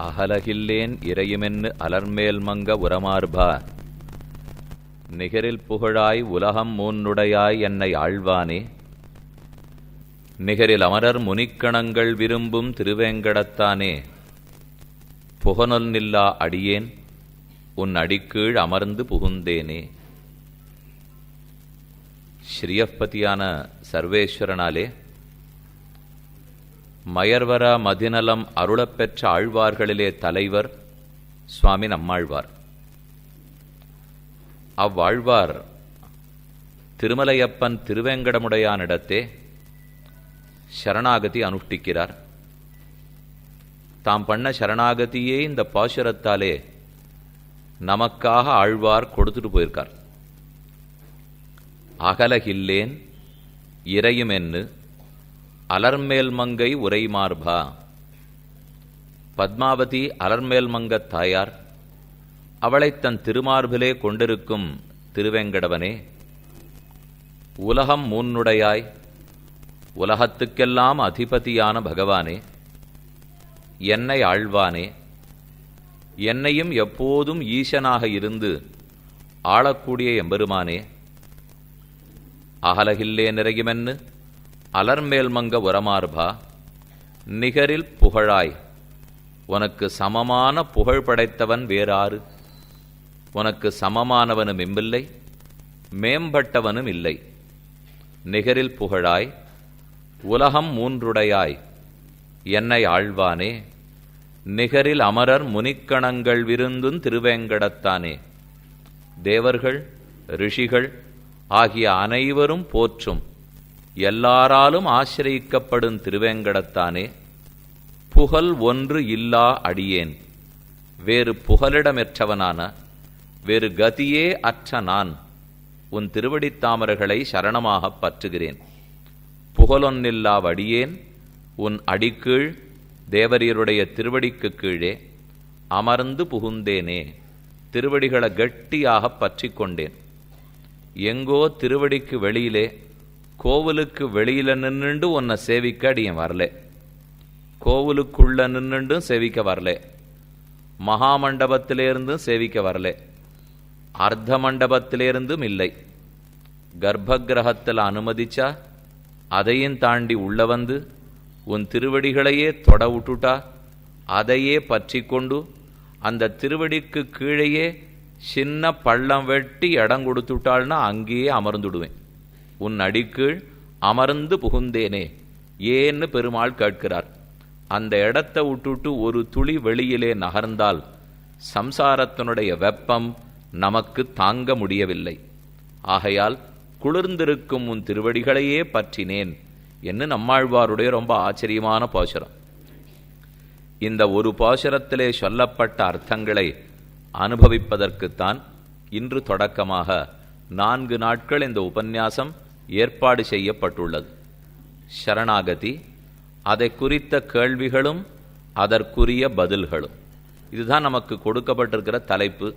அகலகில்லேன் இறையுமென்னு அலர்மேல் மங்க உரமார்பா நிகரில் புகழாய் உலகம் மூன்னுடையாய் என்னை ஆழ்வானே நிகரில் அமரர் முனிக்கணங்கள் விரும்பும் திருவேங்கடத்தானே புகனொல் நில்லா அடியேன் உன் அடிக்கீழ் அமர்ந்து புகுந்தேனே. ஸ்ரீயப்பதியான சர்வேஸ்வரனாலே மயர்வர மதிநலம் அருளப்பெற்ற ஆழ்வார்களிலே தலைவர் சுவாமி நம்மாழ்வார். அவ்வாழ்வார் திருமலையப்பன் திருவேங்கடமுடையானிடத்தே சரணாகதி அனுஷ்டிக்கிறார். தாம் பண்ண சரணாகதியே இந்த பாசுரத்தாலே நமக்காக ஆழ்வார் கொடுத்துட்டு போயிருக்கார். அகலகில்லேன் இறையுமென்னு அலர்மேல் மங்கை உரைமார்பா. பத்மாவதி அலர்மேல் மங்கத் தாயார், அவளைத் தன் திருமார்பிலே கொண்டிருக்கும் திருவேங்கடவனே, உலகம் மூன்னுடையாய் உலகத்துக்கெல்லாம் அதிபதியான பகவானே, என்னை ஆழ்வானே, என்னையும் எப்போதும் ஈசனாக இருந்து ஆளக்கூடிய எம்பெருமானே, அகலகில்லே நிறையுமென்னு அலர்மேல் மங்க உரமார்பா நிகரில் புகழாய் உனக்கு சமமான புகழ் படைத்தவன் வேறாறு, உனக்கு சமமானவனும் இம்பில்லை மேம்பட்டவனும் இல்லை. நிகரில் புகழாய் உலகம் மூன்றுடையாய் என்னை ஆழ்வானே, நிகரில் அமரர் முனிக்கணங்கள் விருந்தும் திருவேங்கடத்தானே. தேவர்கள் ரிஷிகள் ஆகிய அனைவரும் போற்றும் எல்லாராலும் ஆசிரியிக்கப்படும் திருவேங்கடத்தானே, புகழ் ஒன்று இல்லா அடியேன், வேறு புகலிடமற்றவனான வேறு கதியே அற்ற நான் உன் திருவடித்தாமர்களை சரணமாகப் பற்றுகிறேன். புகழொன்னில்லா அடியேன் உன் அடிக்கீழ் தேவரீருடைய திருவடிக்கு கீழே அமர்ந்து புகுந்தேனே. திருவடிகளை கட்டியாக பற்றி கொண்டேன். எங்கோ திருவடிக்கு வெளியிலே கோவிலுக்கு வெளியில நின்றுண்டு உன்னை சேவிக்க அடியன் வரல, கோவிலுக்குள்ள நின்றுண்டும் சேவிக்க வரல, மகாமண்டபத்திலிருந்தும் சேவிக்க வரல, அர்த்த மண்டபத்திலிருந்தும் இல்லை. கர்ப்பகிரகத்தில் அனுமதிச்சா அதையும் தாண்டி உள்ள வந்து உன் திருவடிகளையே தொட விட்டுட்டா அதையே பற்றி கொண்டு அந்த திருவடிக்கு கீழேயே சின்ன பள்ளம் வெட்டி இடம் கொடுத்துட்டாள்னா அங்கேயே அமர்ந்துடுவேன். உன் அடிக்கீழ் அமர்ந்து புகுந்தேனே ஏன்னு பெருமாள் கேட்கிறார். அந்த இடத்தை விட்டுட்டு ஒரு துளி வெளியிலே நகர்ந்தால் சம்சாரத்தினுடைய வெப்பம் நமக்கு தாங்க முடியவில்லை. ஆகையால் குளிர்ந்திருக்கும் உன் திருவடிகளையே பற்றினேன் என்று நம்மாழ்வாருடைய ரொம்ப ஆச்சரியமான பாசுரம். இந்த ஒரு பாசுரத்திலே சொல்லப்பட்ட அர்த்தங்களை அனுபவிப்பதற்குத்தான் இன்று தொடக்கமாக 4 நாட்கள் இந்த உபன்யாசம் ஏற்பாடு செய்யப்பட்டுள்ளது. சரணாகதி, அதை குறித்த கேள்விகளும் அதற்குரிய பதில்களும், இதுதான் நமக்கு கொடுக்கப்பட்டிருக்கிற தலைப்பு.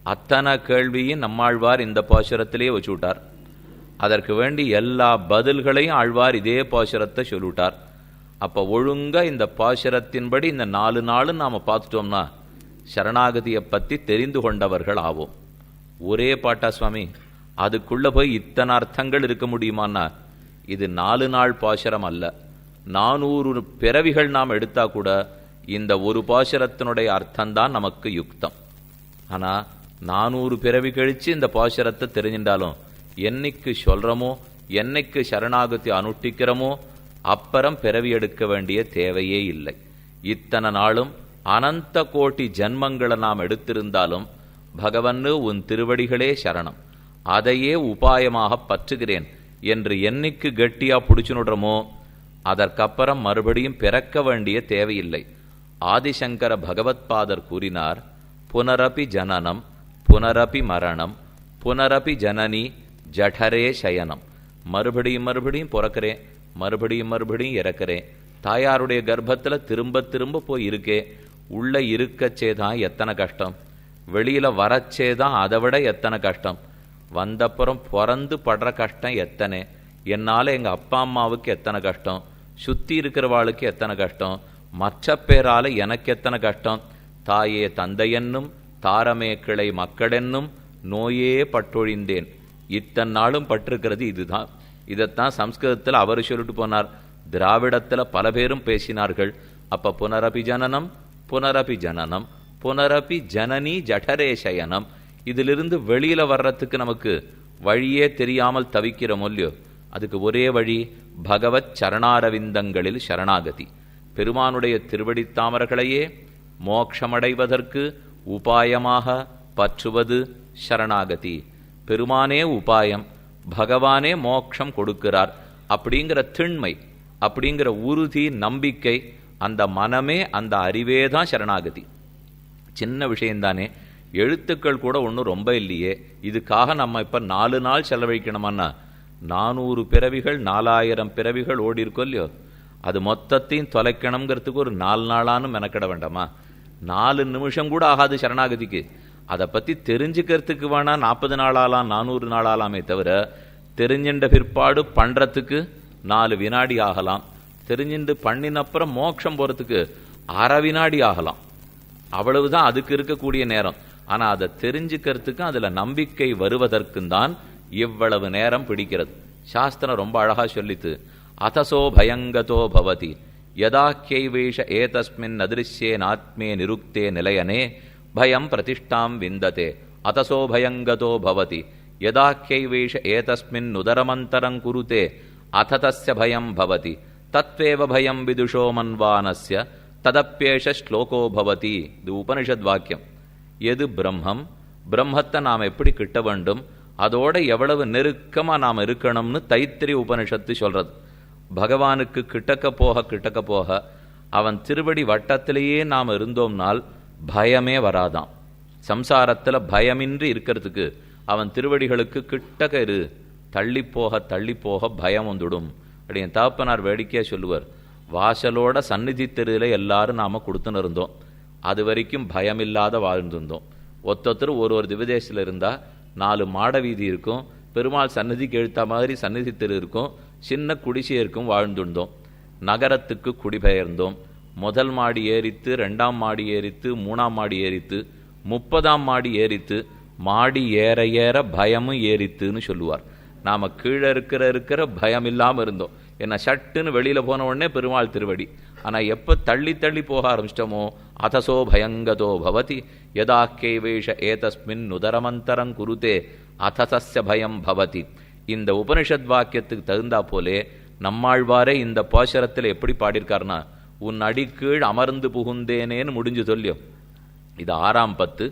அத்தனை கேள்வியும் நம்மாழ்வார் இந்த பாசுரத்திலே வச்சுவிட்டார். அதற்கு வேண்டி எல்லா பதில்களையும் ஆழ்வார் இதே பாசுரத்தை சொல்லிவிட்டார். அப்போ ஒழுங்கா இந்த பாசுரத்தின்படி இந்த 4 நாளும் நாம் பார்த்துட்டோம்னா சரணாகதியை பற்றி தெரிந்து கொண்டவர்கள் ஆவோம். ஒரே பாட்டா சுவாமி, அதுக்குள்ள போய் இத்தனை அர்த்தங்கள் இருக்க முடியுமான்னா இது 4 நாள் பாசுரம் அல்ல. 400 பிறவிகள் நாம் எடுத்தா கூட இந்த ஒரு பாசுரத்தினுடைய அர்த்தம்தான் நமக்கு யுக்தம். ஆனால் 400 பிறவி கழிச்சு இந்த பாசுரத்தை தெரிஞ்சின்றாலும் என்னைக்கு சொல்றோமோ என்னைக்கு சரணாகதி அனுஷ்டிக்கிறோமோ அப்புறம் பிறவி எடுக்க வேண்டிய தேவையே இல்லை. இத்தனை நாளும் அனந்த கோட்டி ஜன்மங்களை நாம் எடுத்திருந்தாலும் பகவன்னு உன் திருவடிகளே சரணம், அதையே உபாயமாக பற்றுகிறேன் என்று என்னைக்கு கெட்டியா பிடிச்சுனுடுறோமோ அதற்கப்புறம் மறுபடியும் பிறக்க வேண்டிய தேவையில்லை. ஆதிசங்கர பகவத்பாதர் கூறினார், புனரபி ஜனனம் புனரபி மரணம் புனரபி ஜனனி ஜடரே சயனம். மறுபடியும் மறுபடியும் பிறக்கிறேன், மறுபடியும் மறுபடியும் இறக்கிறேன். தாயாருடைய கர்ப்பத்தில் திரும்ப திரும்ப போய் இருக்கே, உள்ள இருக்கச்சேதான் எத்தனை கஷ்டம், வெளியில வரச்சேதான் அதை விட எத்தனை கஷ்டம், வந்தப்புறம் பிறந்து படுற கஷ்டம் எத்தனை, என்னால் எங்கள் அப்பா அம்மாவுக்கு எத்தனை கஷ்டம், சுற்றி இருக்கிறவாளுக்கு எத்தனை கஷ்டம், மற்ற பேரால எனக்கு எத்தனை கஷ்டம். தாயே தந்தையென்னும் தாரமே கிளை மக்களென்னும் நோயே பட்டொழிந்தேன். இத்தனை நாளும் பட்டிருக்கிறது இதுதான். இதைத்தான் சம்ஸ்கிருதத்தில் அவர் சொல்லிட்டு போனார். திராவிடத்தில் பல பேரும் பேசினார்கள். அப்ப புனரபி ஜனனம் புனரபி ஜனனம் புனரபி ஜனனி ஜடரே சயனம். இதிலிருந்து வெளியில வர்றதுக்கு நமக்கு வழியே தெரியாமல் தவிக்கிற மொழியோ, அதுக்கு ஒரே வழி பகவத் சரணாரவிந்தங்களில் சரணாகதி. பெருமானுடைய திருவடித்தாமர்களையே மோட்சமடைவதற்கு உபாயமாக பற்றுவது சரணாகதி. பெருமானே உபாயம், பகவானே மோட்சம் கொடுக்கிறார் அப்படிங்கிற திண்மை, அப்படிங்கிற உறுதி, நம்பிக்கை, அந்த மனமே அந்த அறிவே தான் சரணாகதி. சின்ன விஷயம்தானே, எழுத்துக்கள் கூட ஒன்றும் ரொம்ப இல்லையே. இதுக்காக நம்ம இப்போ 4 நாள் செலவழிக்கணுமான்னா 400 பிறவிகள் 4000 பிறவிகள் ஓடி இருக்கோ இல்லையோ, அது மொத்தத்தையும் தொலைக்கணுங்கிறதுக்கு ஒரு 4 நாளானும் மெனக்கிட வேண்டாமா? 4 நிமிஷம் கூட ஆகாது சரணாகதிக்கு. அதை பற்றி தெரிஞ்சுக்கிறதுக்கு வேணா 40 நாளாலாம் 400 நாளாலாமே தவிர, தெரிஞ்சின்ற பிற்பாடு பண்ணுறதுக்கு 4 வினாடி ஆகலாம். தெரிஞ்சுட்டு பண்ணினப்புறம் மோட்சம் போகிறதுக்கு 1/2 வினாடி ஆகலாம். அவ்வளவுதான் அதுக்கு இருக்கக்கூடிய நேரம். ஆனால் அதை தெரிஞ்சுக்கிறதுக்கு அதில் நம்பிக்கை வருவதற்கும் தான் இவ்வளவு நேரம் பிடிக்கிறது. சாஸ்திரம் ரொம்ப அழகா சொல்லித்து, அதசோ பயங்கதோ பவதி யதாக்கியைவேஷ ஏதஸ்மின் அதிருஷ்யேன் ஆத்மே நிருக்தே நிலையனே பயம் பிரதிஷ்டாம் விந்ததே. அதசோ பயங்கதோ பவதி யதாக்கியைவேஷ ஏதஸ்மின் உதரமந்தரங் குருதே அத தஸ்ய பயம் பவதி தத்வேவ பயம் விதுஷோ மன்வானஸ்ய ததப்பேஷ ஸ்லோகோ பவதி. இது உபனிஷத் வாக்கியம். எது பிரம்மம், பிரம்மத்தை நாம் எப்படி கிட்ட வேண்டும், அதோட எவ்வளவு நெருக்கமா நாம் இருக்கணும்னு தைத்திரிய உபனிஷத்து சொல்றது. பகவானுக்கு கிட்டக்க போக அவன் திருவடி வட்டத்திலேயே நாம் இருந்தோம்னால் பயமே வராதாம். சம்சாரத்தில் பயமின்றி இருக்கிறதுக்கு அவன் திருவடிகளுக்கு கிட்டக்க இரு, தள்ளி போக பயம் வந்துடும். அப்படி என் தாப்பனார் வேடிக்கையா சொல்லுவார், வாசலோட சந்நிதி தெருவில் எல்லாரும் நாம கொடுத்துன்னு இருந்தோம், அது வரைக்கும் பயமில்லாத வாழ்ந்துருந்தோம். ஒருத்தர் ஒரு திவதேசில் இருந்தா 4 மாட வீதி இருக்கும், பெருமாள் சந்நிதிக்கு எழுத்த மாதிரி சந்நிதி தெரு இருக்கும், சின்ன குடிசை இருக்கும், வாழ்ந்துருந்தோம். நகரத்துக்கு குடிபெயர்ந்தோம். 1 மாடி ஏறித்து, 2ஆம் மாடி ஏறித்து, 3ஆம் மாடி ஏறித்து, 30ஆம் மாடி ஏறித்து, மாடி ஏற ஏற பயமும் ஏறித்துன்னு சொல்லுவார். நாம கீழே இருக்கிற பயம் இல்லாம இருந்தோம். என்ன சட்டுன்னு வெளியில போன உடனே பெருமாள் திருவடி. ஆனா எப்ப தள்ளி போக ஆரம்பிச்சிட்டோமோ அதசோ பயங்கதோ பவதி யதாக்கியைவேஷ ஏதஸ்மின் உதரமந்தரங் குருதே அதசஸ்ய பயம் பவதி. இந்த உபனிஷத் வாக்கியத்துக்கு தகுந்தா போலே நம்மாழ்வாரே இந்த பாசுரத்தில் எப்படி பாடியிருக்காருன்னா, உன் அடிக்கீழ் அமர்ந்து புகுந்தேனேன்னு முடிஞ்சு சொல்லியும். இது 6ஆம் 10,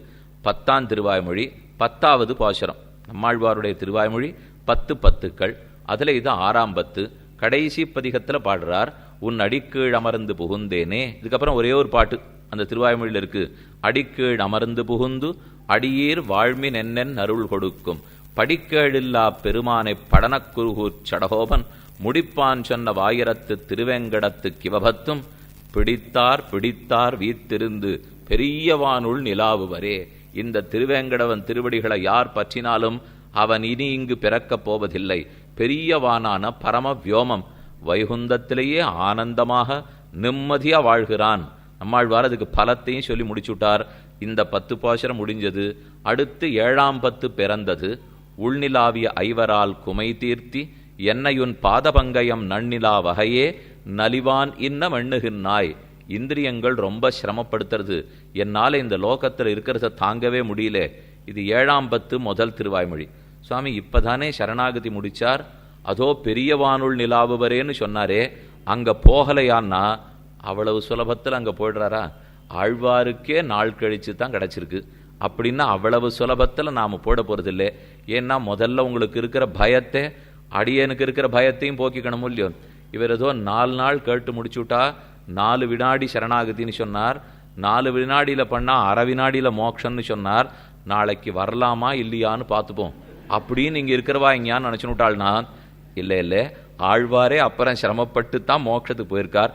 10ஆம் திருவாய்மொழி 10வது பாசுரம். நம்மாழ்வாருடைய திருவாய்மொழி 10 பத்துக்கள். அதுல இது 6ஆம் 10. கடைசி பதிகத்துல பாடுறார், உன் அடிக்கீழ் அமர்ந்து புகுந்தேனே. இதுக்கப்புறம் ஒரே ஒரு பாட்டு அந்த திருவாய்மொழியில் இருக்கு, அடிக்கீழ் அமர்ந்து புகுந்து அடியீர் வாழ்மின் என்னென் அருள் கொடுக்கும் படிக்கேழில்லா பெருமானை படனக்குருகூர் சடகோபன் முடிப்பான் சொன்ன வாயிரத்து திருவேங்கடத்து கிவபத்தும் பிடித்தார் வீத்திருந்து பெரியவானுள் நிலாவுவரே. இந்த திருவேங்கடவன் திருவடிகளை யார் பற்றினாலும் அவன் இனி இங்கு பிறக்கப் போவதில்லை. பெரியவானான பரம வியோமம் வைகுந்தத்திலேயே ஆனந்தமாக நிம்மதியா வாழ்கிறான். நம்மாழ்வார் அதுக்கு பலத்தையும் சொல்லி முடிச்சுட்டார். இந்த 10 பாசுரம் முடிஞ்சது. அடுத்து 7ஆம் 10 பிறந்தது. உள்நிலாவிய ஐவரால் குமை தீர்த்தி என்னையுன் பாதபங்கயம் நன்னிலா வகையே நலிவான் இன்னம் எண்ணுகின்றாய். இந்திரியங்கள் ரொம்ப சிரமப்படுத்துறது, என்னால் இந்த லோகத்தில் இருக்கிறத தாங்கவே முடியல. இது 7ஆம் 10 முதல் திருவாய்மொழி. சுவாமி இப்பதானே சரணாகதி முடிச்சார், அதோ பெரியவானுள் நிலாவுவரேன்னு சொன்னாரே, அங்க போகலையான்னா அவ்வளவு சுலபத்தில் அங்க போயிடுறாரா? ஆழ்வாருக்கே நாள் கழிச்சு தான் கிடைச்சிருக்கு. அப்படின்னா அவ்வளவு சுலபத்தில் நாம போட போறது இல்லை. ஏன்னா முதல்ல உங்களுக்கு இருக்கிற பயத்தை, அடியனுக்கு இருக்கிற பயத்தையும் போக்கிக்கணும் இல்லையோ. இவர் ஏதோ 4 நாள் கேட்டு முடிச்சுட்டா 4 வினாடி சரணாகதின்னு சொன்னார், 4 வினாடியில பண்ணா 1/2 வினாடியில மோட்சம்னு சொன்னார். நாளைக்கு வரலாமா இல்லையான்னு பார்த்துப்போம் அப்படின்னு இங்க இருக்கிறவா இங்கயான்னு நினைச்சுட்டாள்னா இல்லை, ஆழ்வாரே அப்புறம் சிரமப்பட்டு தான் மோட்சத்துக்கு போயிருக்கார்.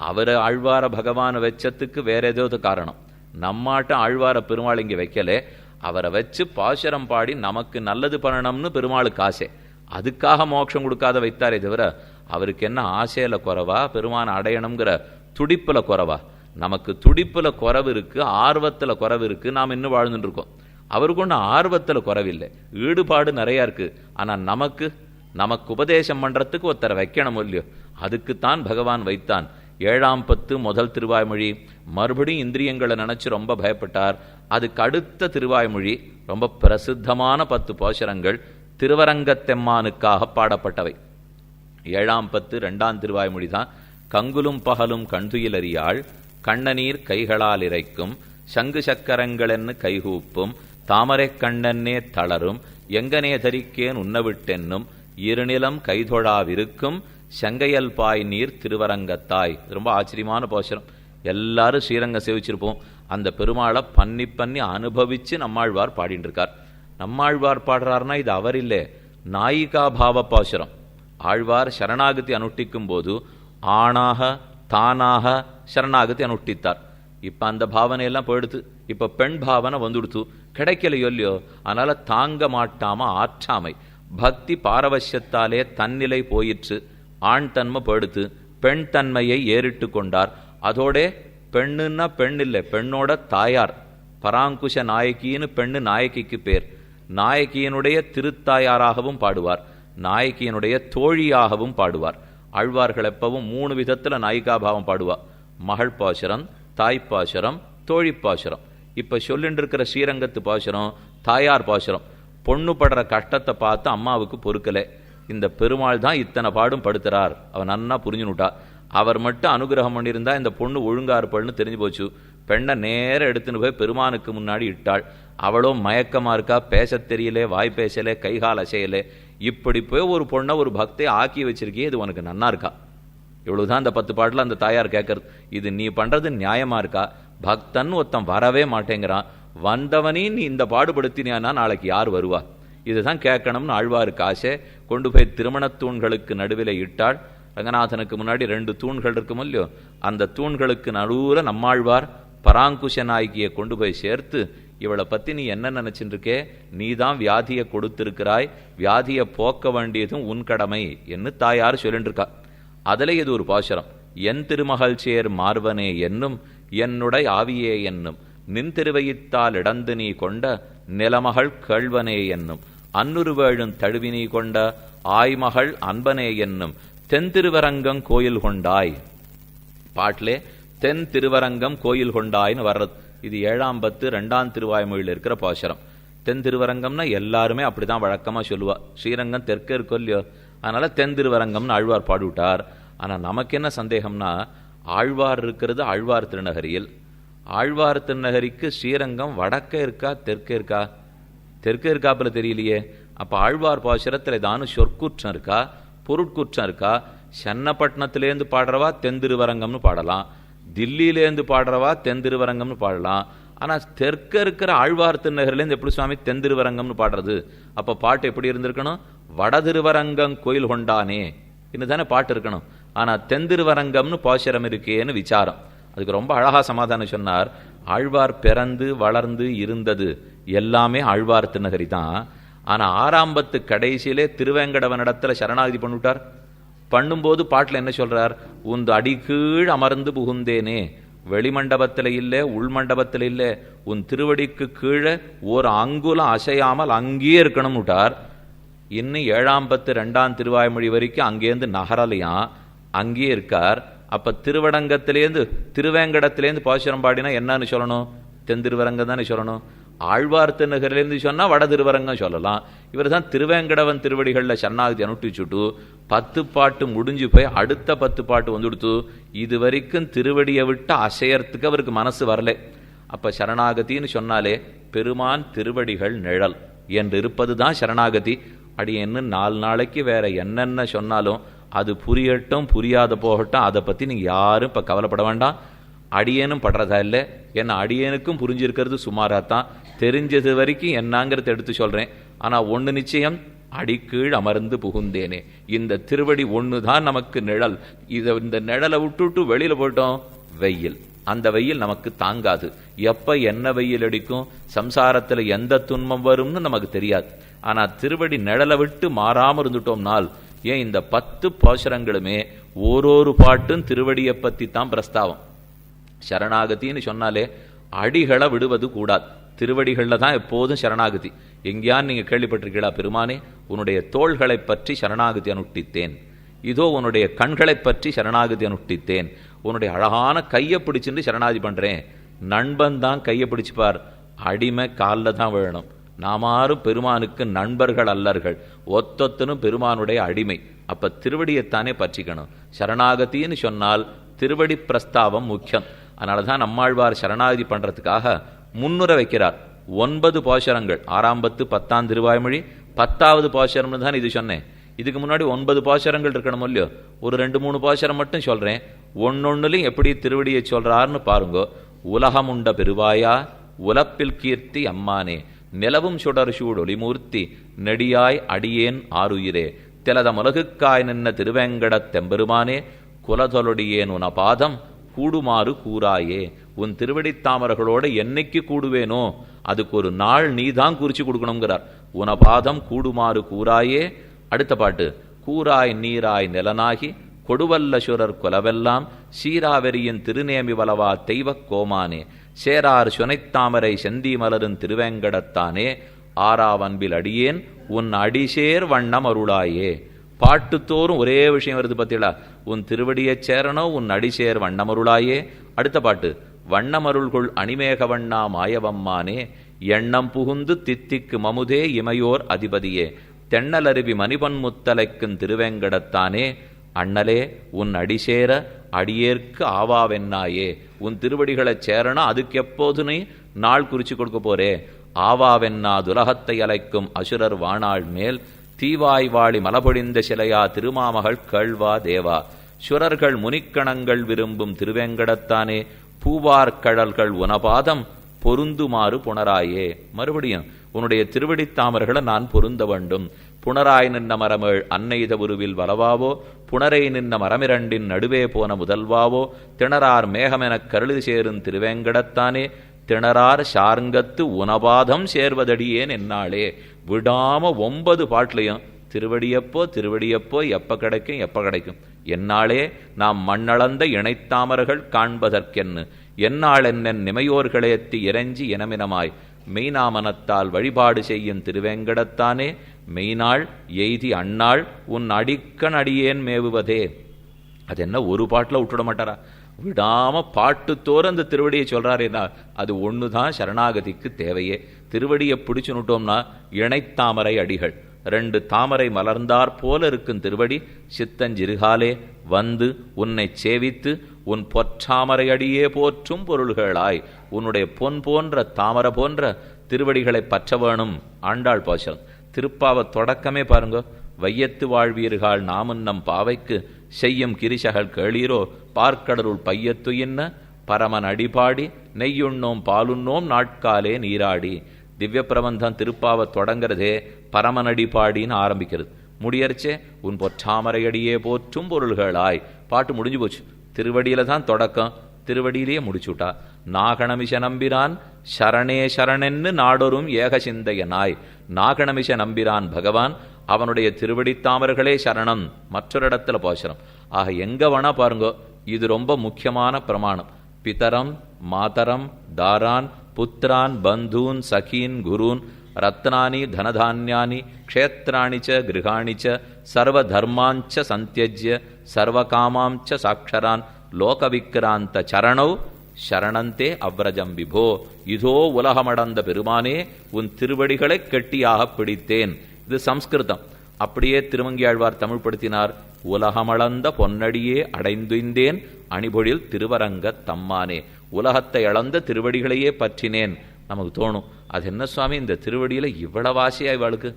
அவரை ஆழ்வார பகவான் வச்சத்துக்கு வேற ஏதோ காரணம். நம்மாட்டம் ஆழ்வார பெருமாள் இங்க வைக்கலே, அவரை வச்சு பாசுரம் பாடி நமக்கு நல்லது பண்ணணும்னு பெருமாளுக்கு ஆசை. அதுக்காக மோட்சம் கொடுக்காத வைத்தாரே தவிர அவருக்கு என்ன ஆசையில குறைவா பெருமான் அடையணுங்கிற துடிப்புல குறைவா? நமக்கு துடிப்புல குறைவு இருக்கு, ஆர்வத்துல குறைவு இருக்கு, நாம் இன்னும் வாழ்ந்துட்டு இருக்கோம். அவருக்கு ஒன்றும் ஆர்வத்துல குறைவில்லை, ஈடுபாடு நிறைய இருக்கு. ஆனா நமக்கு உபதேசம் பண்றதுக்கு ஒருத்தரை வைக்கணும் இல்லையோ, அதுக்குத்தான் பகவான் வைத்தான். 7ஆம் பத்து முதல் திருவாய்மொழி. மறுபடியும் இந்திரியங்களை நினைச்சு ரொம்ப பயப்பட்டார். அதுக்கு அடுத்த திருவாய்மொழி ரொம்ப பிரசித்தமான 10 பாசுரங்கள் திருவரங்கத்தெம்மானுக்காக பாடப்பட்டவை. 7ஆம் பத்து 2ஆம் திருவாய்மொழி தான். கங்குலும் பகலும் கண்துயிலறியாள், கண்ணநீர் கைகளால் இறைக்கும், சங்கு சக்கரங்களென்னு கைகூப்பும், தாமரை கண்ணன்னே தளரும், எங்கனே தரிக்கேன் உண்ணவிட்டென்னும், இருநிலம் கைதொழாவிருக்கும், செங்கையல் பாய் நீர் திருவரங்கத்தாய். ரொம்ப ஆச்சரியமான பாசுரம். எல்லாரும் ஸ்ரீரங்கம் சேவிச்சிருப்போம். அந்த பெருமாளை பண்ணி பண்ணி அனுபவிச்சு நம்மாழ்வார் பாடிட்டு இருக்கார். நம்மாழ்வார் பாடுறாருன்னா இது அவர் இல்லை, நாயிகா பாவ பாசுரம். ஆழ்வார் சரணாகதி அனுஷ்டிக்கும் போது ஆணாக தானாக சரணாகதி அனுஷ்டித்தார். இப்ப அந்த பாவனையெல்லாம் போயிடுத்து. இப்ப பெண் பாவனை வந்துடுத்து, கிடைக்கலையோ இல்லையோ. அதனால தாங்க மாட்டாம ஆற்றாமை, பக்தி பாரவசியத்தாலே தன்னிலை போயிற்று, ஆண் தன்மை போயிடுத்து, பெண் தன்மையை ஏறிட்டு கொண்டார். அதோட பெண்ணுன்னா பெண் இல்லை, பெண்ணோட தாயார் பராங்குஷ நாயகின்னு பெண்ணு நாயகிக்கு பேர். நாயகியினுடைய திருத்தாயாராகவும் பாடுவார், நாயகியினுடைய தோழியாகவும் பாடுவார். ஆழ்வார்கள் எப்பவும் 3 விதத்துல நாயிகாபாவம் பாடுவா. மகள் பாசுரம், தாய்ப்பாசுரம், தோழி பாசுரம். இப்ப சொல்லிட்டு இருக்கிற ஸ்ரீரங்கத்து பாசுரம் தாயார் பாசுரம். பொண்ணு படுற கஷ்டத்தை பார்த்து அம்மாவுக்கு பொறுக்கலை. இந்த பெருமாள் தான் இத்தனை பாடும் படுத்துறார், அவன் நன்னா புரிஞ்சுனுட்டா. அவர் மட்டும் அனுகிரகம் பண்ணியிருந்தா இந்த பொண்ணு ஒழுங்கா இருப்பாள்னு தெரிஞ்சு போச்சு. பெண்ணை நேரம் எடுத்துன்னு போய் பெருமானுக்கு முன்னாடி இட்டாள். அவளோ மயக்கமா இருக்கா, பேச தெரியலே, வாய் பேசலே, கைகால் அசையலே. இப்படி போய் ஒரு பொண்ணை ஒரு பக்தியை ஆக்கி வச்சிருக்கே, இது உனக்கு நன்னா இருக்கா? இவ்வளவுதான் அந்த 10 பாட்டுல அந்த தாயார் கேட்கறது. இது நீ பண்றது நியாயமா இருக்கா? பக்தன் ஒருத்தன் வரவே மாட்டேங்கிறான், வந்தவனே நீ இந்த பாடுபடுத்தினா நாளைக்கு யார் வருவா? இதுதான் கேட்கணும்னு ஆழ்வாருக்கு ஆசை. கொண்டு போய் திருமணத் தூண்களுக்கு நடுவில் இட்டாள். ரங்கநாதனுக்கு முன்னாடி 2 தூண்கள் இருக்கும் இல்லையோ, அந்த தூண்களுக்கு நடுவுல நம்மாழ்வார் பராங்குஷ நாயகியை கொண்டு போய் சேர்த்து, இவளை பத்தி நீ என்ன நினைச்சுட்டு இருக்கே, நீதான் வியாதியை கொடுத்திருக்கிறாய், வியாதியை போக்க வேண்டியதும் உன் கடமை என்று தாயார் சொல்லிட்டு இருக்கா. அதுல இது ஒரு பாசுரம். என் திருமகள் சேர் மார்வனே என்னும், என்னுடைய ஆவியே என்னும், நின் திருவையித்தால் இடந்து நீ கொண்ட நிலமகள் கேள்வனே என்னும், அன்னுருவேழும் தழுவினி கொண்ட ஆய்மகள் அன்பனே என்னும், தென் திருவரங்கம் கோயில் கொண்டாய். பாட்டிலே தென் திருவரங்கம் கோயில் கொண்டாய்னு வர்றது. இது 7ஆம் பத்து 2ஆம் திருவாய்மொழியில் இருக்கிற பாசுரம். தென் திருவரங்கம்னா எல்லாருமே அப்படிதான் வழக்கமா சொல்லுவா. ஸ்ரீரங்கம் தெற்கே இருக்கோ இல்லையோ, அதனால தென் திருவரங்கம்னு ஆழ்வார் பாடிவிட்டார். ஆனா நமக்கு என்ன சந்தேகம்னா, ஆழ்வார் இருக்கிறது ஆழ்வார் திருநகரியில். ஆழ்வார் திருநகரிக்கு ஸ்ரீரங்கம் வடக்கே இருக்கா தெற்கே இருக்கா? தெற்கே இருக்காப்புல தெரியலையே. அப்ப ஆழ்வார் பாசுரத்தில் ஏதானும் சொற்குற்றம் இருக்கா, பொருட்குற்றம் இருக்கா? சென்னப்பட்டினத்திலேருந்து பாடுறவா தென் திருவரங்கம்னு பாடலாம், தில்லியிலேருந்து பாடுறவா தென் திருவரங்கம்னு பாடலாம். ஆனா தெற்க இருக்கிற ஆழ்வார் திருநகர்லேருந்து எப்படி சுவாமி தென் திருவரங்கம்னு பாடுறது? அப்ப பாட்டு எப்படி இருந்திருக்கணும்? வட திருவரங்கம் கோயில் கொண்டானே இன்னுதானே பாட்டு இருக்கணும். ஆனா தென் திருவரங்கம்னு பாசுரம் இருக்கேன்னு விசாரம். அதுக்கு ரொம்ப அழகா சமாதானம் சொன்னார். ஆழ்வார் பிறந்து வளர்ந்து இருந்தது எல்லாமே ஆழ்வார் திருநகரி தான். ஆனா 6ஆம் பத்து கடைசியிலே திருவேங்கடவனிடத்துல சரணாகதி பண்ணிவிட்டார். பண்ணும்போது பாட்டுல என்ன சொல்றார்? உந்து அடிகீழ் அமர்ந்து புகுந்தேனே, வெளிமண்டபத்தில் இல்லை உள்மண்டபத்தில் இல்லை, உன் திருவடிக்கு கீழே ஒரு அங்குலம் அசையாமல் அங்கேயே இருக்கணும் விட்டார். இன்னும் 7ஆம் பத்து 2ஆம் திருவாய்மொழி வரைக்கும் அங்கேருந்து நகரலையாம், அங்கேயே இருக்கார். அப்ப திருவடங்கத்திலேருந்து திருவேங்கடத்திலேருந்து பாசுரம் பாடினா என்னன்னு சொல்லணும்? தென் திருவரங்கம் தானே சொல்லணும். ஆழ்வார் திருநகரிலேருந்து சொன்னா வட திருவரங்கம் சொல்லலாம். இவர் தான் திருவேங்கடவன் திருவடிகள்ல சரணாகதி அனுஷ்டிச்சுட்டு 10 பாட்டு முடிஞ்சு போய் அடுத்த 10 பாட்டு வந்துடுத்து. இது வரைக்கும் திருவடியை விட்டு அசையறதுக்கு அவருக்கு மனசு வரல. அப்ப சரணாகத்தின்னு சொன்னாலே பெருமான் திருவடிகள் நிழல் என்று இருப்பதுதான் சரணாகதி. அடி என்ன 4 நாளைக்கு வேற என்னென்ன சொன்னாலும் அது புரியட்டும் புரியாத போகட்டும், அதை பத்தி நீங்க யாரும் இப்ப கவலைப்பட வேண்டாம். அடியேனும் படுறதா இல்லை. ஏன்னா அடியேனுக்கும் புரிஞ்சிருக்கிறது சுமாராத்தான், தெரிஞ்சது வரைக்கும் என்னங்கிறத எடுத்து சொல்றேன். ஆனா ஒண்ணு நிச்சயம், அடிக்கீழ் அமர்ந்து புகுந்தேனே. இந்த திருவடி ஒண்ணுதான் நமக்கு நிழல். இந்த நிழலை விட்டுட்டு வெளியில போயிட்டோம், வெயில். அந்த வெயில் நமக்கு தாங்காது. எப்ப என்ன வெயில் அடிக்கும், சம்சாரத்துல எந்த துன்பம் வரும்னு நமக்கு தெரியாது. ஆனா திருவடி நிழலை விட்டு மாறாம இருந்துட்டோம்னால் ஏன் இந்த 10 பாசுரங்களுமே ஓரொரு பாட்டும் திருவடியை பற்றி தான் பிரஸ்தாவம். சரணாகத்தின்னு சொன்னாலே அடிகளை விடுவது கூடாது. திருவடிகளில் தான் எப்போதும் சரணாகதி. எங்கேயான்னு நீங்கள் கேள்விப்பட்டிருக்கீங்களா? பெருமானே உன்னுடைய தோள்களை பற்றி சரணாகதி அனுஷ்டித்தேன், இதோ உன்னுடைய கண்களை பற்றி சரணாகதி அனுஷ்டித்தேன், உன்னுடைய அழகான கையை பிடிச்சிட்டு சரணாகதி பண்ணுறேன். நண்பன் தான் கையை பிடிச்சிப்பார், அடிமை காலில் தான் விழணும். நாமாரும் பெருமானுக்கு நண்பர்கள் அல்லர்கள், ஒத்தொத்தனும் பெருமானுடைய அடிமை. அப்போ திருவடியைத்தானே பற்றிக்கணும். சரணாகத்தின்னு சொன்னால் திருவடி பிரஸ்தாவம் முக்கியம். அதனால தான் நம்மாழ்வார் சரணாகதி பண்ணுறதுக்காக முன்னுரை வைக்கிறார். 9 பாசுரங்கள், 6ஆம் பத்து 10ஆம் திருவாய்மொழி 10வது பாசுரம்னு தான் இது சொன்னேன். இதுக்கு முன்னாடி 9 பாசுரங்கள் இருக்கணும் இல்லையோ? ஒரு 2-3 பாசுரம் மட்டும் சொல்கிறேன். ஒன்னொன்னுலையும் எப்படி திருவடியை சொல்கிறாருன்னு பாருங்கோ. உலகமுண்ட பெருவாயா உலப்பில் கீர்த்தி அம்மானே, நிலவும் சுடர் சூடு ஒளிமூர்த்தி நெடியாய் அடியேன் ஆருயிரே, திலதமுலகுக்காய் நின்ன திருவேங்கடத் தெம்பெருமானே, குலதொலொடியேன் உனபாதம் கூடுமாறு கூறாயே. உன் திருவடித்தாமர்களோட என்னைக்கு கூடுவேனோ அதுக்கு ஒரு நாள் நீ தான் குறிச்சு கொடுக்கணுங்கிறார். உனபாதம் கூடுமாறு கூறாயே. அடுத்த பாட்டு, கூறாய் நீராய் நிலனாகி கொடுவல்ல சுரர் கொலவெல்லாம் சீராவெறியின் திருநேமி வளவா தெய்வக் கோமானே, சேரார் சுனைத்தாமரை செந்தி மலரும் திருவேங்கடத்தானே, ஆறாவன்பில் அடியேன் உன் அடிசேர் வண்ணம் அருளாயே. பாட்டுத்தோறும் ஒரே விஷயம் வருது பத்தியலா, உன் திருவடியை சேரனோ உன் அடிசேர் வண்ணமருளாயே. அடுத்த பாட்டு, வண்ணமருள்கொள் அணிமேக வண்ணா மாயவம்மானே, எண்ணம் புகுந்து தித்திக்கு மமுதே இமையோர் அதிபதியே, தென்னலருவி மணிபன் முத்தலைக்கும் திருவேங்கடத்தானே, அண்ணலே உன் அடிசேர அடியேற்கு ஆவாவென்னாயே. உன் திருவடிகளை சேரனா அதுக்கு எப்போது நீ நாள் குறிச்சு கொடுக்க போறே. ஆவாவென்னா துலகத்தை அலைக்கும் அசுரர் வாணாள் மேல், தீவாய் வாழி மலபொழிந்த சிலையா திருமாமகள் கேள்வா தேவா, சுரர்கள் முனிக்கணங்கள் விரும்பும் திருவேங்கடத்தானே, பூவார்கழல்கள் உனபாதம் பொருந்துமாறு புனராயே. மறுபடியும் உன்னுடைய திருவடித்தாமர்களை நான் பொருந்த வேண்டும். புனராய் நின்ன மரமேள் அன்னைத உருவில் வளவாவோ, புனரை நின்ன மரமிரண்டின் நடுவே போன முதல்வாவோ, திணறார் மேகமெனக் கருளி சேரும் திருவேங்கடத்தானே, திணறார் சார்ங்கத்து உனபாதம் சேர்வதடியேன் என்னாளே. விடாம 9 பாட்டிலையும் திருவடியப்போ திருவடியப்போ எப்ப கிடைக்கும் எப்ப கிடைக்கும், என்னாளே நாம் மண்ணளந்த இணைத்தாமர்கள் காண்பதற்கென்னு, என்னாள் என்னென் நிமையோர்களேத்தி இறைஞ்சி இனமினமாய், மெய்நாமனத்தால் வழிபாடு செய்யும் திருவேங்கடத்தானே, மெய்நாள் எய்தி அண்ணாள் உன் அடிக்கண் அடியேன் மேவுவதே. அது என்ன ஒரு பாட்டில் விட்டுட மாட்டாரா? விடாம பாட்டுத்தோறு அந்த திருவடியை சொல்றாருன்னா அது ஒண்ணுதான் சரணாகதிக்கு தேவையே. திருவடியை பிடிச்சு நுட்டோம்னா இணைத்தாமரை அடிகள், 2 தாமரை மலர்ந்தார் போல இருக்கும் திருவடி, சித்தஞ்சிறுகாலே வந்து உன்னை சேவித்து உன் பொற்றாமரை அடியே போற்றும் பொருள்களாய், உன்னுடைய பொன் போன்ற தாமரை போன்ற திருவடிகளை பற்ற வேணும். ஆண்டாள் பாசல் திருப்பாவ தொடக்கமே பாருங்க. வையத்து வாழ்வீர்கள் நாமுன்னம் பாவைக்கு செய்யும் கிரிசகள் கேளீரோ, பார்க்கடருள் பையத்து என்ன பரமன் அடிபாடி நெய்யுண்ணோம் பாலுண்ணோம் நாட்காலே நீராடி. திவ்ய பிரபந்தம் திருப்பாவை தொடங்கிறதே பரமனடிபாடின்னு ஆரம்பிக்கிறது. முடியறச்சே உன் பொற்றாமரையடியே போற்றும் பொருள்களாய். பாட்டு முடிஞ்சு போச்சு. திருவடியில தான் தொடக்கம், திருவடியிலேயே முடிச்சுட்டா. நாகணமிஷ நம்பிரான் சரணே சரணென்னு நாடொரும் ஏக சிந்தையனாய். நாகணமிஷ நம்பிரான் பகவான், அவனுடைய திருவடித்தாமர்களே சரணம். மற்றொரு இடத்துல பாசுரம். ஆக எங்க வேணா பாருங்கோ, இது ரொம்ப முக்கியமான பிரமாணம். பிதரம் மாதரம் தாரான் புத்திரான் பந்தூன் சகீன் குருன் ரத்னானி தனதான்யானி க்ஷேத்ராணி ச கிருஹாணி ச சர்வதர்மாஞ்ச சந்தியஜ்ய சர்வகாமாஞ்ச சாட்சரான் லோகவிக்ராந்த சரணௌ சரணந்தே அவ்ரஜம் விபோ. இதோ உலகமடந்த பெருமானே உன் திருவடிகளை கெட்டியாக பிடித்தேன். இது சம்ஸ்கிருதம். அப்படியே திருமங்கியாழ்வார் தமிழ் படுத்தினார். உலகமளந்த பொன்னடியே அடைந்துந்தேன் அணிபொழில் திருவரங்க தம்மானே. உலகத்தை அளந்த திருவடிகளையே பற்றினேன். நமக்கு தோணும், அது என்ன சுவாமி இந்த திருவடியில இவ்வளவு ஆசையா இவளுக்கு?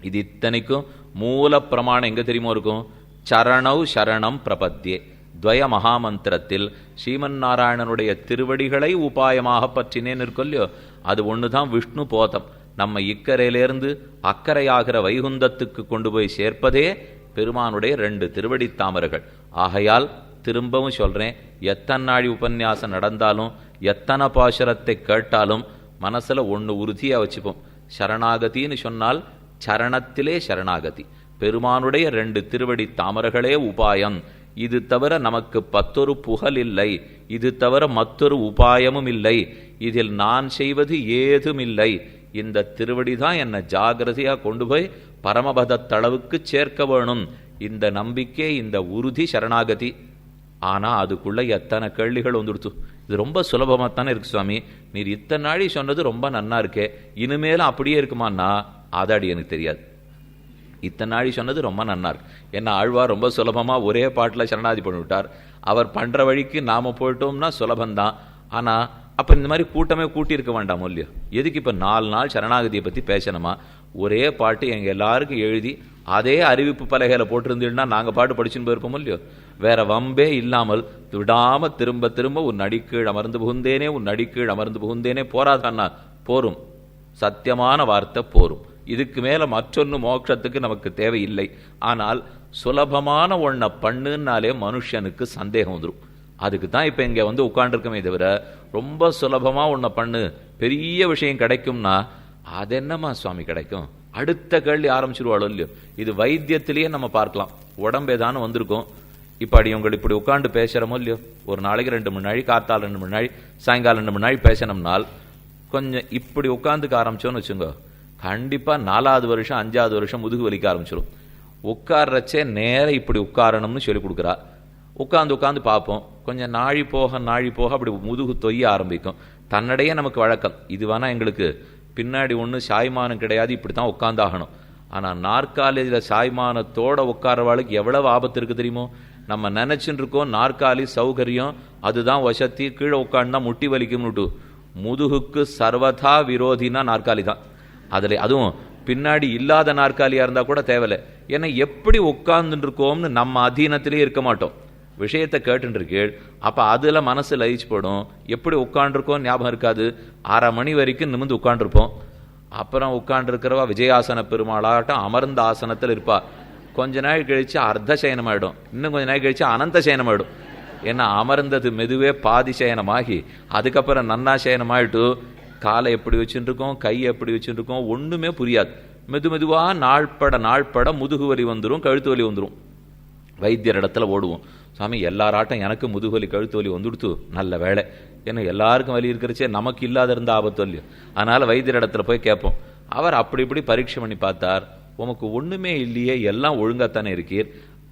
இது இத்தனைக்கும் மூல பிரமாணம் எங்க தெரியுமோ இருக்கும்? சரணௌ சரணம் பிரபத்தியே. துவய மகாமந்திரத்தில் ஸ்ரீமன் நாராயணனுடைய திருவடிகளை உபாயமாக பற்றினேன் இருக்கொல்லையோ, அது ஒண்ணுதான் விஷ்ணு போதம். நம்ம இக்கரையிலிருந்து அக்கறையாகிற வைகுந்தத்துக்கு கொண்டு போய் சேர்ப்பதே பெருமானுடைய 2 திருவடி தாமர்கள். ஆகையால் திரும்பவும் சொல்றேன், எத்தனை நாழி உபன்யாசம் நடந்தாலும் எத்தனை பாசுரத்தை கேட்டாலும் மனசுல ஒன்று உறுதியா வச்சுப்போம். சரணாகதின்னு சொன்னால் சரணத்திலே சரணாகதி. பெருமானுடைய 2 திருவடி தாமரைகளே உபாயம். இது தவிர நமக்கு பத்தொரு புகழ் இல்லை, இது தவிர மற்றொரு உபாயமும் இல்லை, இதில் நான் செய்வது ஏதும் இல்லை. இந்த திருவடி தான் என்னை ஜாகிரதையா கொண்டு போய் பரமபதத்தளவுக்கு சேர்க்க வேணும். இந்த நம்பிக்கை, இந்த உறுதி சரணாகதி. ஆனா அதுக்குள்ள எத்தனை கேள்விகள் வந்துடுத்து. இது ரொம்ப சுலபமாகத்தானே இருக்கு சுவாமி, நீர் இத்தனை நாளி சொன்னது ரொம்ப நன்னா இருக்கே, இனிமேலும் அப்படியே இருக்குமான்னா அதாடி எனக்கு தெரியாது. இத்தனை நாளி சொன்னது ரொம்ப நன்னா இருக்கு. ஏன்னா ஆழ்வார் ரொம்ப சுலபமா ஒரே பாட்டில் சரணாதி பண்ணிவிட்டார். அவர் பண்ற வழிக்கு நாம போயிட்டோம்னா சுலபந்தான். ஆனா அப்ப இந்த மாதிரி கூட்டமே கூட்டியிருக்க வேண்டாமோ இல்லையோ? எதுக்கு இப்ப 4 நாள் சரணாகதியை பத்தி பேசணுமா? ஒரே பாட்டு எங்க எல்லாருக்கும் எழுதி அதே அறிவிப்பு பலகையில போட்டிருந்தீங்கன்னா நாங்க பாட்டு படிச்சுன்னு போயிருப்போம் இல்லையோ? வேற வம்பே இல்லாமல் விடாம திரும்ப திரும்ப உன் அடிக்கீழ் அமர்ந்து புகுந்தேனே, உன் அடிக்கீழ் அமர்ந்து புகுந்தேனே போராதான்னா போரும். சத்தியமான வார்த்தை போரும். இதுக்கு மேல மற்றொன்னு மோட்சத்துக்கு நமக்கு தேவையில்லை. ஆனால் சுலபமான ஒன்ன பண்ணுனாலே மனுஷனுக்கு சந்தேகம் வந்துடும். அதுக்கு தான் இப்ப இங்க வந்து உட்காண்டிருக்கமே தவிர, ரொம்ப சுலபமா ஒன்ன பண்ணு பெரிய விஷயம் கிடைக்கும்னா அது என்னமா சுவாமி கிடைக்கும்? அடுத்த கேள்வி ஆரம்பிச்சிருவாளோ இல்லையோ? இது வைத்தியத்திலேயே நம்ம பார்க்கலாம். உடம்பேதானு வந்திருக்கும். இப்ப அடி உங்களை இப்படி உட்காந்து பேசுறமோ இல்லையோ, ஒரு நாளைக்கு 2 மணி நாள், காத்தால் 2 மணி நாள், சாயங்காலம் 2 மணி நாள் பேசணும்னால் கொஞ்சம் இப்படி உட்காந்துக்க ஆரம்பிச்சோன்னு வச்சுங்க, கண்டிப்பா 4வது வருஷம் 5வது வருஷம் முதுகு வலிக்க ஆரம்பிச்சிடும். உட்கார்றச்சே நேரம் இப்படி உட்காரணும்னு சொல்லி கொடுக்குறா. உட்காந்து பார்ப்போம். கொஞ்சம் நாழி போக அப்படி முதுகு தொய்ய ஆரம்பிக்கும். தன்னடையே நமக்கு வழக்கம். இது வேணா எங்களுக்கு பின்னாடி ஒன்றும் சாய்மானம் கிடையாது, இப்படித்தான் உட்காந்தாகணும். ஆனால் நாற்காலியில் சாய்மானத்தோட உட்காரவாளுக்கு எவ்வளவு ஆபத்து இருக்கு தெரியுமோ? நம்ம நினைச்சுட்டு இருக்கோம் நாற்காலி சௌகரியம், அதுதான் வசதி, கீழே உட்காந்துனா முட்டி வலிக்கும்னுட்டு. முதுகுக்கு சர்வதா விரோதினா நாற்காலி தான். அதுல அதுவும் பின்னாடி இல்லாத நாற்காலியா இருந்தா கூட தேவையில்லை. ஏன்னா எப்படி உட்கார்ந்துட்டு இருக்கோம்னு நம்ம அதீனத்திலேயே இருக்க மாட்டோம். விஷயத்தை கேட்டு இருக்கீள், அப்ப அதுல மனசு லயிச்சு போடும். எப்படி உட்காண்டிருக்கோம் ஞாபகம் இருக்காது. 1/2 மணி வரைக்கும் நிமிந்து உட்காண்டிருப்போம். அப்புறம் உட்காண்டு இருக்கிறவா விஜயாசன பெருமாளாட்டம் அமர்ந்த ஆசனத்தில் இருப்பா. கொஞ்ச நாள் கழிச்சு அர்த்த சயனம் ஆயிடும், இன்னும் கொஞ்ச நாள் கழிச்சு அனந்த சயனம் ஆயிடும். ஏன்னா அமர்ந்தது மெதுவே பாதி சயனமாகி அதுக்கப்புறம் நன்னா சயனமாயிட்டு காலை எப்படி வச்சுட்டு இருக்கோம், கையை எப்படி வச்சுட்டு இருக்கோம், ஒண்ணுமே புரியாது. மெதுவா நாள்பட முதுகு வலி வந்துடும், கழுத்து வலி வந்துடும். வைத்தியர் இடத்துல ஓடுவோம், சாமி எல்லாராட்டம் எனக்கு முதுகுவலி கழுத்து வலி வந்துடுத்து, நல்ல வேலை. ஏன்னா எல்லாருக்கும் வலி இருக்கிறச்சே நமக்கு இல்லாத இருந்த ஆபத்து இல்லையோ. அதனால வைத்தியர் இடத்துல போய் கேட்போம். அவர் அப்படி இப்படி பரீட்சை பண்ணி பார்த்தார். உமக்கு ஒண்ணுமே இல்லையே, எல்லாம் ஒழுங்காத்தானே இருக்கீர்,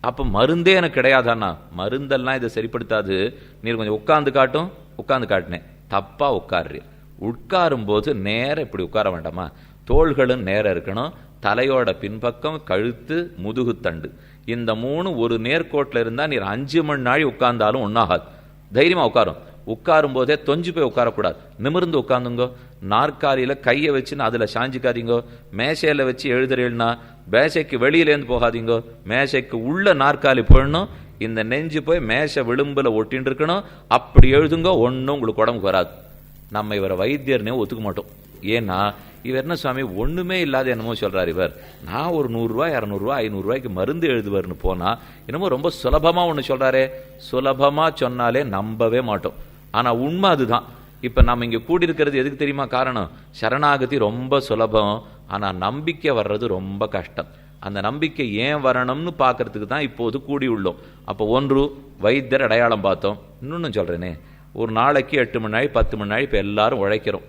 அப்ப மருந்தே எனக்கு கிடையாதானா? மருந்தெல்லாம் இதை சரிப்படுத்தாது, நீர் கொஞ்சம் உட்கார்ந்து காட்டும். உட்கார்ந்து காட்டினேன், தப்பா உட்கார்றீர். உட்காரும் போது நேரம் இப்படி உட்கார வேண்டாமா? தோள்களும் நேரம் இருக்கணும். தலையோட பின்பக்கம், கழுத்து, முதுகு தண்டு, இந்த 3 ஒரு நேர்கோட்டில் இருந்தா நீர் 5 மணி நாள் உட்கார்ந்தாலும் ஒன்றாகாது. தைரியமா உட்காரும். உட்காரும் போதே தொஞ்சு போய் உட்காரக்கூடாது, நிமிர்ந்து உட்காந்துங்கோ. நாற்காலியில கையை வச்சுன்னு அதுல சாஞ்சிக்காதீங்கோ. மேசையில வச்சு எழுதுறீங்கன்னா மேசைக்கு வெளியிலேருந்து போகாதீங்கோ. மேசைக்கு உள்ள நாற்காலி போடணும். இந்த நெஞ்சு போய் மேசை விளிம்புல ஒட்டின்னு இருக்கணும். அப்படி எழுதுங்கோ, ஒன்றும் உங்களுக்கு உடம்புக்கு வராது. நம்ம இவரை வைத்தியர்னே ஒத்துக்க மாட்டோம். ஏன்னா இவர் என்ன சுவாமி ஒண்ணுமே இல்லாத என்னமோ சொல்றாரு இவர். நான் ஒரு 100 ரூபாய் 200 ரூபாய் 500 ரூபாய்க்கு மருந்து எழுதுவார்னு போனா என்னமோ ரொம்ப சுலபமா ஒண்ணு சொல்றாரு. சுலபமா சொன்னாலே நம்பவே மாட்டோம். ஆனா உண்மை அதுதான். இப்ப நம்ம இங்க கூடியிருக்கிறது எதுக்கு தெரியுமா காரணம்? சரணாகதி ரொம்ப சுலபம், ஆனா நம்பிக்கை வர்றது ரொம்ப கஷ்டம். அந்த நம்பிக்கை ஏன் வரணும்னு பாக்குறதுக்கு தான் இப்போது கூடி உள்ளோம். அப்போ ஒன்று வைத்தியர் அடையாளம் பார்த்தோம். இன்னொன்னு சொல்றேனே, ஒரு நாளைக்கு 8 மணி நாள் 10 மணி நாள் இப்ப எல்லாரும் உழைக்கிறோம்.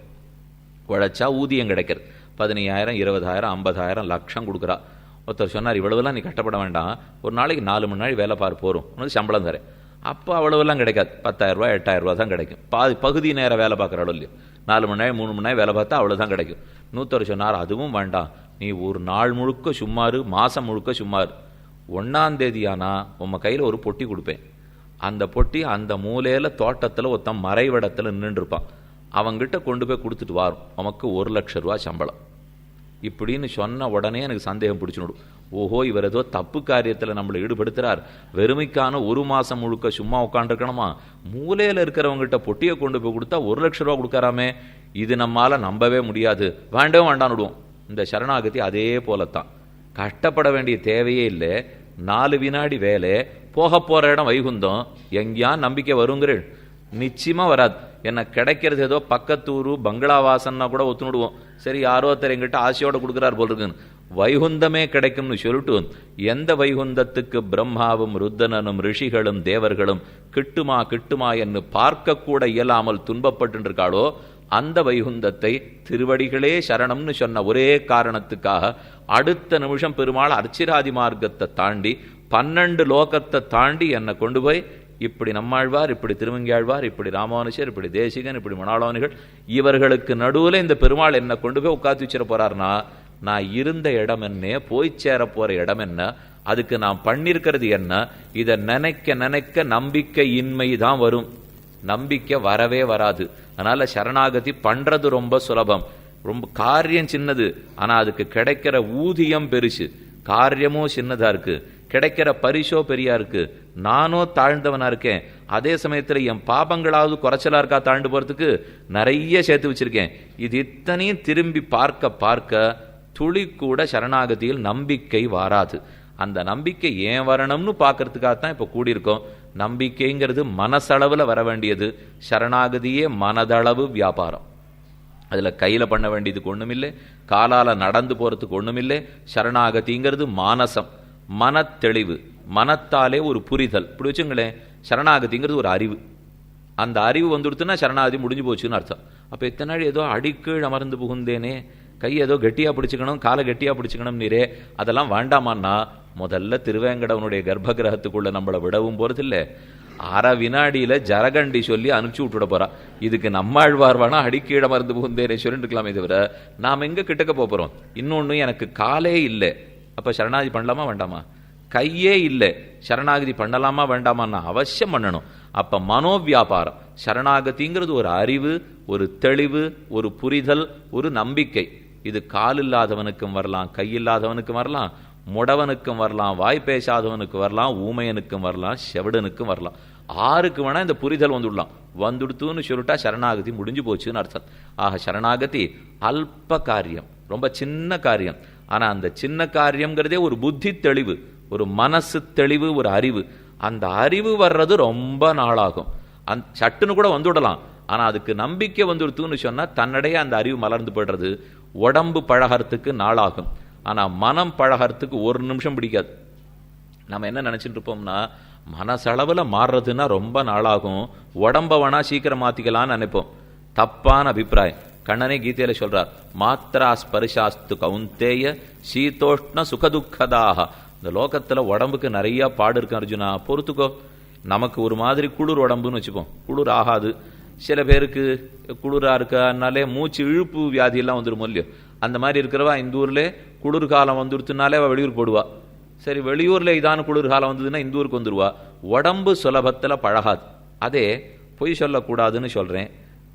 உழைச்சா ஊதியம் கிடைக்கிறது. 15,000 20,000 50,000 லட்சம் கொடுக்குறா. ஒருத்தர் சொன்னார், இவ்வளவுலாம் நீ கட்டப்பட வேண்டாம், ஒரு நாளைக்கு 4 மணி நாள் வேலை பாரு போறோம், உனக்கு சம்பளம் தரேன். அப்போ அவ்வளவுலாம் கிடைக்காது. 10,000 ரூபாய் 8,000 ரூபாய் தான் கிடைக்கும். பகுதி நேரம் வேலை பார்க்குற அளவு இல்லையோ. 4 மணி நேரம் 3 மணி நேரம் வேலை பார்த்தா அவ்வளவுதான் கிடைக்கும். இன்னொருத்தர் சொன்னார், அதுவும் வேண்டாம், நீ ஒரு நாள் முழுக்க சும்மாரு, மாசம் முழுக்க சும்மாரு. 1ஆம் தேதி ஆனா உம்ம கையில ஒரு பொட்டி கொடுப்பேன். அந்த பொட்டி அந்த மூலையில தோட்டத்துல ஒருத்தன் மறைவிடத்துல நின்று இருப்பான். அவங்கிட்ட கொண்டு போய் கொடுத்துட்டு வாரும், உமக்கு 1 லட்சம் ரூபாய் சம்பளம். இப்படின்னு சொன்ன உடனே எனக்கு சந்தேகம் பிடிச்சுடும். ஓஹோ, இவர் ஏதோ தப்பு காரியத்துல நம்மளை ஈடுபடுத்துறார். வெறுமைக்கான 1 மாசம் முழுக்க சும்மா உட்காந்துருக்கணுமா? மூலையில இருக்கிறவங்கிட்ட பொட்டியை கொண்டு போய் கொடுத்தா 1 லட்சம் ரூபாய் கொடுக்கறாமே, இது நம்மால நம்பவே முடியாது, வேண்டவே வேண்டான்னுடுவோம். இந்த சரணாகதி அதே போலத்தான். கஷ்டப்பட வேண்டிய தேவையே இல்லை. 4 வினாடி வேலை, போக போற இடம் வைகுந்தம். எங்கேயா நம்பிக்கை வருங்கிறேன்? நிச்சயமா வராது. என்ன கிடைக்கிறது ஏதோ பக்கத்தூரு பங்களா வாசன்னா கூட ஒத்துணுடுவோம். சரி, யாரோ ஒருத்தர் எங்கிட்ட ஆசையோட கொடுக்குறாரு போல் இருக்குன்னு. வைகுந்தமே கிடைக்கும்னு சொல்லிட்டு எந்த வைகுந்தத்துக்கு பிரம்மாவும் ருத்தனனும் ரிஷிகளும் தேவர்களும் கிட்டுமா என்று பார்க்கக்கூட இயலாமல் துன்பப்பட்டு இருக்காளோ அந்த வைகுந்தத்தை திருவடிகளே சரணம்னு சொன்ன ஒரே காரணத்துக்காக அடுத்த நிமிஷம் பெருமாள் அர்ச்சிராதி மார்க்கத்தை தாண்டி 12 லோகத்தை தாண்டி என்னை கொண்டு போய் இப்படி நம்மாழ்வார், இப்படி திருமங்கியாழ்வார், இப்படி ராமானுஷர், இப்படி தேசிகன், இப்படி மணாளவனிகள் இவர்களுக்கு நடுவில் இந்த பெருமாள் என்னை கொண்டு போய் உட்காந்து வச்சிட போறாருனா நான் இருந்த இடம் என்ன, போய் சேர போற இடம் என்ன, அதுக்கு நான் பண்ணிருக்கிறது என்ன, இதை நினைக்க நினைக்க நம்பிக்கை இன்மை தான் வரும். நம்பிக்கை வரவே வராது. அதனால சரணாகதி பண்றது ரொம்ப சுலபம். ரொம்ப காரியம் சின்னது, ஆனா அதுக்கு கிடைக்கிற ஊதியம் பெருசு. காரியமும் சின்னதா இருக்கு, கிடைக்கிற பரிசோ பெரியா இருக்கு. நானோ தாழ்ந்தவனா இருக்கேன், அதே சமயத்துல என் பாபங்களாவது குறைச்சலா இருக்கா தாழ்ந்து போறதுக்கு நிறைய சேர்த்து வச்சிருக்கேன். இது இத்தனையும் திரும்பி பார்க்க பார்க்க துளி கூட சரணாகதியில் நம்பிக்கை வராது. அந்த நம்பிக்கை ஏன் வரணும்னு பார்க்கறதுக்காகத்தான் இப்ப கூடியிருக்கோம். நம்பிக்கைங்கிறது மனசளவுல வர வேண்டியது, சரணாகதியே மனதளவு வியாபாரம். அதுல கையில பண்ண வேண்டியதுக்கு ஒண்ணுமில்லை, காலால நடந்து போறதுக்கு ஒண்ணுமில்லை. சரணாகதிங்கிறது மானசம், மனத்தெளிவு, மனத்தாலே ஒரு புரிதல். இப்படி வச்சுங்களேன், சரணாகதிங்கிறது ஒரு அறிவு. அந்த அறிவு வந்துடுத்துன்னா சரணாகதி முடிஞ்சு போச்சுன்னு அர்த்தம். அப்ப எத்தனை நாள் ஏதோ அடிக்கீழ் அமர்ந்து புகுந்தேனே, கை ஏதோ கெட்டியா பிடிச்சுக்கணும், காலை கெட்டியா பிடிச்சுக்கணும் நீரே, அதெல்லாம் வேண்டாமான்னா முதல்ல திருவேங்கடவனுடைய கர்ப்ப கிரகத்துக்குள்ள நம்மளை விடவும் போறதில்லை. அரை வினாடியில ஜரகண்டி சொல்லி அனுப்பிச்சு விட்டுட போறா. இதுக்கு நம்மாழ்வார் வேணா அடிக்கீழ மருந்து புகுந்தேனே சொல்லிட்டு இருக்கலாமே தவிர நாம் எங்க கிட்டக்க போறோம். இன்னொன்னு, எனக்கு காலே இல்லை, அப்ப சரணாகதி பண்ணலாமா வேண்டாமா? கையே இல்லை, சரணாகதி பண்ணலாமா வேண்டாமான்னா அவசியம் பண்ணணும். அப்ப மனோவியாபாரம். சரணாகதிங்கிறது ஒரு அறிவு, ஒரு தெளிவு, ஒரு புரிதல், ஒரு நம்பிக்கை. இது கால் இல்லாதவனுக்கும் வரலாம், கையில்லாதவனுக்கும் வரலாம், முடவனுக்கும் வரலாம், வாய் பேசாதவனுக்கு வரலாம், ஊமையனுக்கும் வரலாம், செவிடனுக்கும் வரலாம். ஆருக்கு வேணா இந்த புரிதல் வந்துடலாம். வந்துடுத்துன்னு சொல்லிட்டா சரணாகதி முடிஞ்சு போச்சுன்னு அர்த்தம். ஆக சரணாகதி அல்ப காரியம், ரொம்ப சின்ன காரியம். ஆனா அந்த சின்ன காரியம்ங்கிறதே ஒரு புத்தி தெளிவு, ஒரு மனசு தெளிவு, ஒரு அறிவு. அந்த அறிவு வர்றது ரொம்ப நாளாகும். சட்டுன்னு கூட வந்துவிடலாம். ஆனா அதுக்கு நம்பிக்கை வந்துடுத்துன்னு சொன்னா தன்னடைய அந்த அறிவு மலர்ந்து போடுறது. உடம்பு பழகிறதுக்கு நாளாகும், ஆனா மனம் பழகிறதுக்கு ஒரு நிமிஷம் பிடிக்காது. நம்ம என்ன நினைச்சிட்டு இருப்போம்னா, மனசளவுல மாறுறதுன்னா ரொம்ப நாளாகும், உடம்ப வேணா சீக்கிரம் மாத்திக்கலாம்னு நினைப்போம். தப்பான அபிப்பிராயம். கண்ணனே கீதையில சொல்றார், மாத்ரா ஸ்பர்ஷாஸ்து கௌந்தேய சீதோஷ்ண சுகதுக்கதாக. இந்த லோகத்துல உடம்புக்கு நிறைய பாடு இருக்கு அர்ஜுனா, பொறுத்துக்கோ. நமக்கு ஒரு மாதிரி குளிர் உடம்புன்னு வச்சுப்போம், குளிர் ஆகாது. சில பேருக்கு குளிரா இருக்கனாலே மூச்சு இழுப்பு வியாதி எல்லாம் வந்துடும் இல்லையோ. அந்த மாதிரி இருக்கிறவா இந்த ஊர்ல குளிர்காலம் வந்துடுத்துனாலே அவள் வெளியூர் போடுவா. சரி, வெளியூர்ல இதான குளிர்காலம் வந்ததுன்னா இந்த ஊருக்கு வந்துடுவா. உடம்பு சுலபத்துல பழகாது. அதே பொய் சொல்லக்கூடாதுன்னு சொல்றேன்,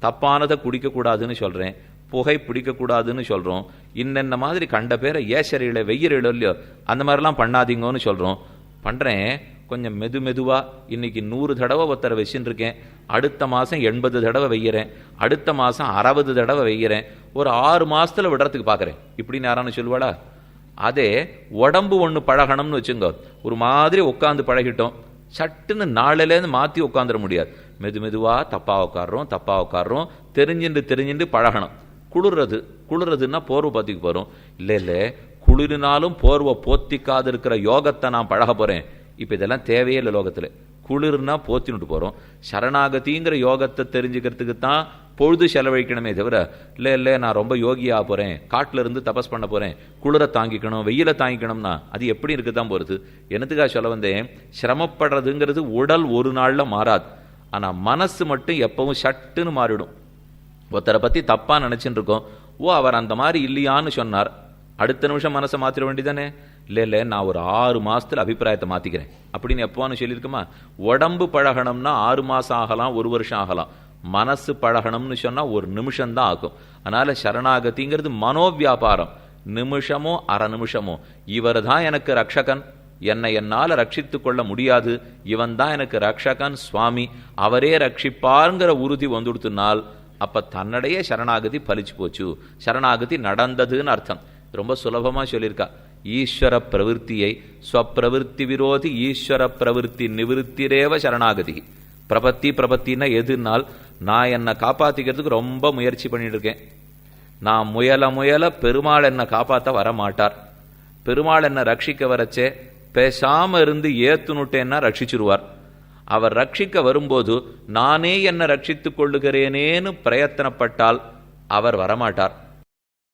தப்பானதை குடிக்கக்கூடாதுன்னு சொல்றேன், புகை பிடிக்கக்கூடாதுன்னு சொல்றோம், இன்னென்ன மாதிரி கண்ட பேரை ஏசரியில வெய்யறில இல்லையோ அந்த மாதிரிலாம் பண்ணாதீங்கன்னு சொல்றோம். பண்றேன் கொஞ்சம் மெதுவா. இன்னைக்கு 100 தடவை ஒருத்தரை வச்சுட்டு இருக்கேன், அடுத்த மாசம் 80 தடவை வெய்யறேன், அடுத்த மாசம் 60 தடவை வெய்யறேன், ஒரு 6 மாசத்துல விடுறதுக்கு பாக்குறேன். இப்படின்னு யாரானு சொல்லுவாளா? அதே உடம்பு ஒண்ணு பழகணும்னு வச்சுங்க, ஒரு மாதிரி உட்காந்து பழகிட்டோம், சட்டுன்னு நாளிலேருந்து மாத்தி உட்காந்துட முடியாது. மெதுவா தப்பா உட்காடுறோம், தெரிஞ்சுட்டு பழகணும். குளிர்றதுன்னா போர்வை பத்திக்கு போறோம். இல்ல குளிரினாலும் போர்வை போத்திக்காது இருக்கிற யோகத்தை நான் பழக போறேன். இப்ப இதெல்லாம் தேவையே இல்லை லோகத்துல. குளிர்னா போத்தினுட்டு போறோம். சரணாகதிங்கிற யோகத்தை தெரிஞ்சுக்கிறதுக்கு தான் பொழுது செலவழிக்கணுமே தவிர இல்ல நான் ரொம்ப யோகியா போறேன், காட்டுல இருந்து தபஸ் பண்ண போறேன், குளிரை தாங்கிக்கணும், வெயில தாங்கிக்கணும்னா அது எப்படி இருக்குதான் போறது. என்னத்துக்காக சொல்ல வந்தேன், சிரமப்படுறதுங்கிறது உடல் ஒரு நாள்ல மாறாது, ஆனா மனசு மட்டும் எப்பவும் சட்டுன்னு மாறிடும். ஒருத்தரை பத்தி தப்பா நினைச்சுட்டு இருக்கோம், அவர் அந்த மாதிரி இல்லையான்னு சொன்னார், அடுத்த நிமிஷம் மனசை மாத்திர வேண்டியதானே. இல்ல நான் ஒரு 6 மாசத்துல அபிப்பிராயத்தை மாத்திக்கிறேன் அப்படின்னு எப்போன்னு சொல்லியிருக்குமா? உடம்பு பழகணும்னா 6 மாசம் ஆகலாம், 1 வருஷம் ஆகலாம். மனசு பழகணும்னு சொன்னா 1 நிமிஷம் தான் ஆகும். அதனால சரணாகதிங்கிறது மனோவியாபாரம். நிமிஷமோ அரை நிமிஷமோ இவர் தான் எனக்கு ரக்ஷகன், என்னை என்னால ரட்சித்துக் கொள்ள முடியாது, இவன் தான் எனக்கு ரக்ஷகன் சுவாமி, அவரே ரட்சிப்பாருங்கிற உறுதி வந்துடுத்துனால் அப்ப தன்னுடைய சரணாகதி பலிச்சு போச்சு, சரணாகதி நடந்ததுன்னு அர்த்தம். ரொம்ப சுலபமா சொல்லியிருக்கா. ஈஸ்வர பிரவருத்தியை ஸ்வப்பிரவருத்தி விரோதி ஈஸ்வர பிரவருத்தி நிவிருத்திரேவ சரணாகதி. பிரபத்தின்னா எதுனால், நான் என்னை காப்பாத்திக்கிறதுக்கு ரொம்ப முயற்சி பண்ணிட்டு இருக்கேன், நான் முயல பெருமாள் என்னை காப்பாற்ற வர மாட்டார், பெருமாள் என்ன ரட்சிக்க வரச்சே பேசாம இருந்து ஏத்துனுட்டேன்னா ரட்சிச்சிருவார். அவர் ரட்சிக்க வரும்போது நானே என்ன ரட்சித்துக் கொள்ளுகிறேனேன்னு பிரயத்தனப்பட்டால் அவர் வரமாட்டார்.